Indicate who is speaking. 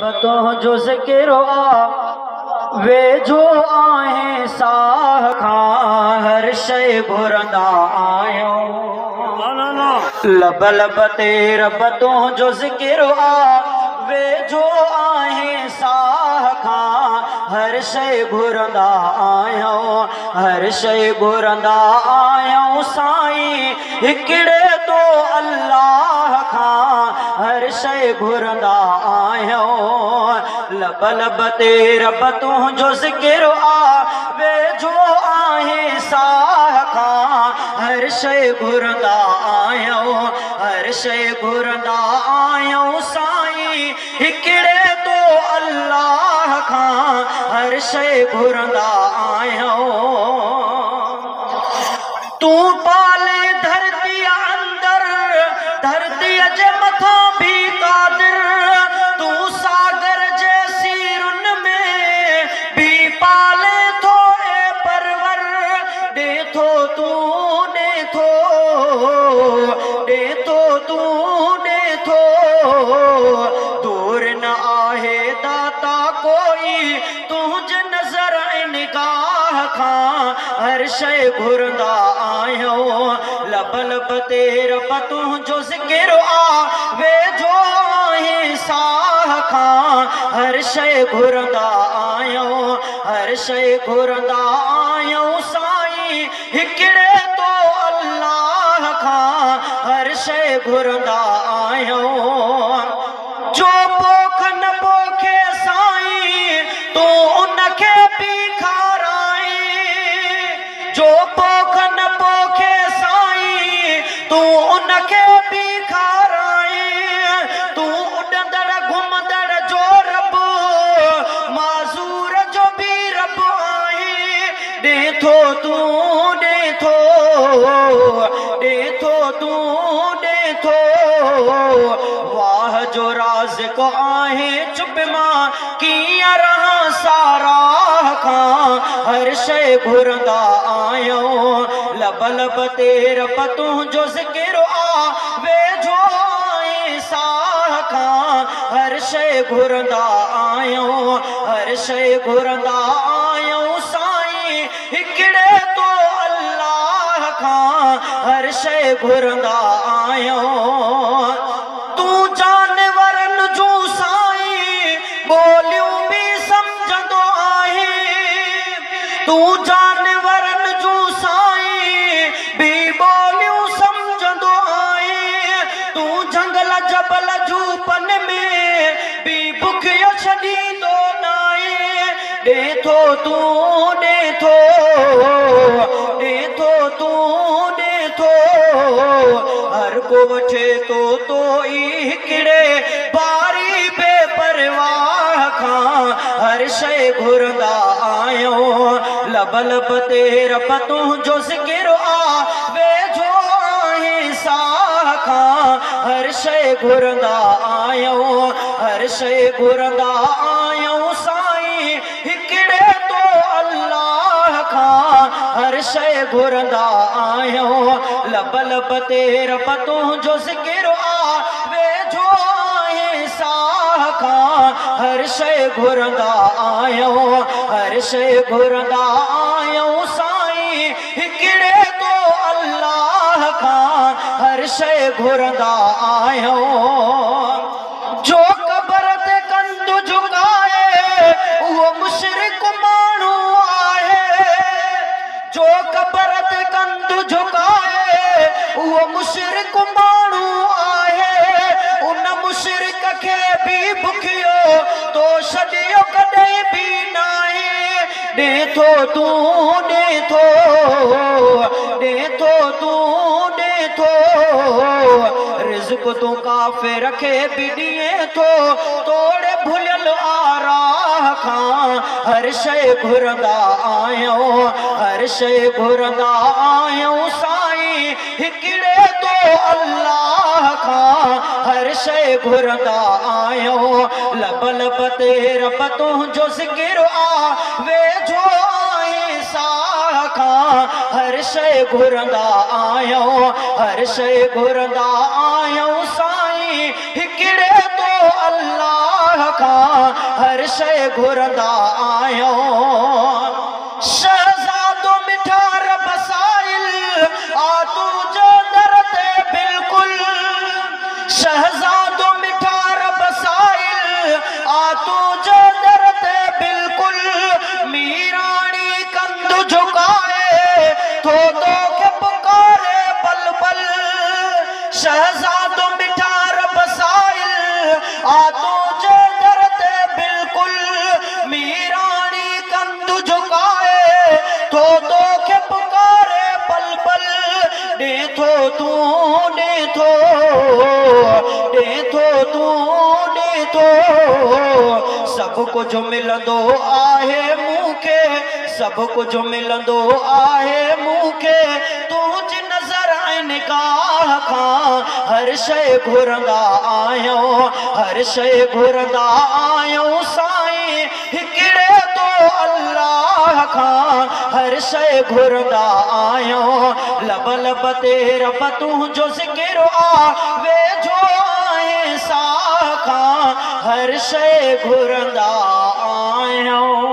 Speaker 1: तो जो ज़िक्र वे जो आहे साह खां हर शइ घुरंदा आहियूं। लब लब ते रब तो जो ज़िक्र वे जो आहे साह खां हर शइ घुरंदा आहियूं। हर शइ घुरंदा आहियूं साईं हिकिड़े तो अल्लाह खां हर शइ घुरंदा आहियूं। लब लब ते रब तुंहिंजो ज़िक्र वे जो आहे साह खां हर शइ घुरंदा आहियूं। हर शइ घुरंदा आहियूं साईं हिकिड़े तो अल्लाह खां हर शइ घुरंदा आहियूं। तूं पाले धरती अंदर धरती जे मथां भी कादिर। तूं सागर जे सीरुन में भी पाले थो ए परवर। ॾे थो तूं ॾे थो ॾे थो तूं ॾे थो। दूर न आहे दाता कोई तुंहिंजे नज़र निगाह खां हर शइ घुरंदा आहियूं। लब लब ते रब तुंहिंजो ज़िक्र वे जो आहे साह खां हर शइ घुरंदा आहियूं। हर शइ घुरंदा आहियूं साईं हिकिड़े तो अल्लाह खां हर शइ घुरंदा आहियूं। जो पोख न पोखे साईं तूं उनखे बि खाराई। जो पोख न पोखे साईं तूं उनखे बि खाराई। तूं उॾंदड़ घुमंदड़ जो रब माज़ूर जो बि रब आहीं। ॾे थो तूं ॾे थो ॾे थो तूं ॾे थो। वाह जो राज़िक़ आहे चुप मां कीअं रहां साराह खां हर शइ घुरंदा आहियूं। लब लब ते रब तुंहिंजो ज़िक्र वे जो आहे साह खां हर शइ घुरंदा आहियूं। हर शइ घुरंदा आहियूं साईं हिकिड़े तो अल्लाह खां हर शइ घुरंदा आहियूं। तूं जानवरनि जूं साईं ॿोलियूं बि सम्झंदो आहीं। तूं जानवरनि जूं साईं बि ॿोलियूं सम्झंदो आहीं। तूं झंगल जबल जूपन में बि बुखियो छॾींदो नाहीं। ॾे थो तूं ॾे थो ॾे थो तूं ॾे थो। हर को वठे तो ई हिकिड़े बारी बेपरवाह खां हर शइ घुरंदा आहियूं। लब लब ते रब तुंहिंजो ज़िक्र वे जो आहे साह खां हर शइ घुरंदा आहियूं। हर शइ घुरंदा आहियूं साईं हिकिड़े तो अल्लाह खां हर शइ घुरंदा आहियूं। लब लब ते रब तुंहिंजो ज़िक्र वे जो आहे साह खां हर शइ घुरंदा आहियूं। हर शइ घुरंदा आहियूं साईं हिकिड़े तो अल्लाह खां हर शइ घुरंदा आहियूं। जो क़बर ते कंधु झुकाए उहो मुशरिक माण्हू आहे। जो क़बर ते कंधु झुकाए उहो मुशरिक माण्हू आहे। उन मुशरिक खे बि बुखियो तो छॾियो कॾहिं बि नाहे। ॾे थो तूं ॾे थो ॾे थो तूं ॾे थो। रिज़्क़ तूं काफ़िर खे बि ॾिए थो तोड़े भुलियल आराह खां हर शइ घुरंदा आहियूं। हर शइ घुरंदा आहियूं साईं हिकिड़े तो अल्लाह खां हर शइ घुरंदा आहियूं। लब लब ते रब तुंहिंजो ज़िक्र वे जो आहे साह खां हर शइ घुरंदा आहियूं। हर शइ घुरंदा आहियूं साईं हिकिड़े तो अल्लाह खां हर शय घुरंदा आहियूं। शहज़ादो मिठा रब साइल आ तुझे दर ते बिल्कुल। शहज़ादो मिठा रब साइल आ तुझे दर ते बिल्कुल। मीरानी कंध झुकाए तो के पुकारे पल पल। शहज़ादो मिठा रब साइल आ तुझे दर ते बिल्कुल। मीरानी कंध झुकाए तो के पुकारे पल पल। ॾेथो तूं ॾेथो ॾेथो तूं ॾेथो सब कुछ मिलंदो आहे मूंखे। सब कुछ मिलंदो आहे मूंखे तुझ नज़र ऐं निगाह खां। हर शय घुरंदा आहियूं हर शय घुरंदा आहियूं साईं हिकिड़े तो अल्लाह खां। हर शय घुरंदा आहियूं लब लब ते रब तुंहिंजो ज़िक्र आ वेझो आहे सां खां। हर शय घुरंदा आहियूं।